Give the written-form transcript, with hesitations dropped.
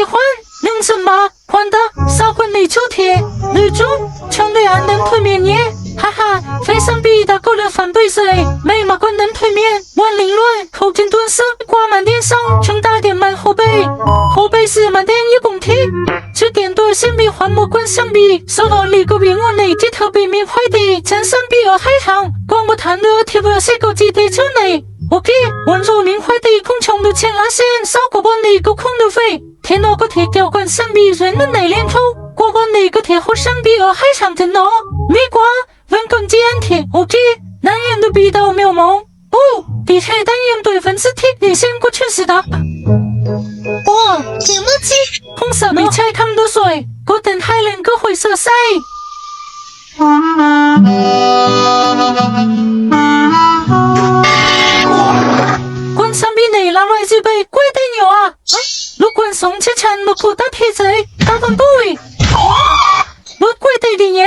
欢能什么换的少混内抽贴，女主全对俺能推面捏，哈哈，非常逼的个人反对谁？没马关能推面，万灵论后天蹲式挂满电上，全打点满后背，后背是满点一公体，这点对先比环魔关相比，收到里个别我内地特别面快的，真身比尔海长，光不谈的贴不是个记得车内。OK， 温柔明快的空腔的前拉线，少过半的一个空的肺，天那个铁吊管相比人的内敛头，过半的一个铁后相比尔海长的呢，没瓜，温更接安铁 OK， 男人的比到渺茫，哦，的确单人对分子体也先过去是的。哇，点么鸡，红色没拆看的水，我等海人个灰色塞。关上比内拉来自被鬼的牛啊！如果送去缠了古大铁贼，打分各位，我鬼的的耶！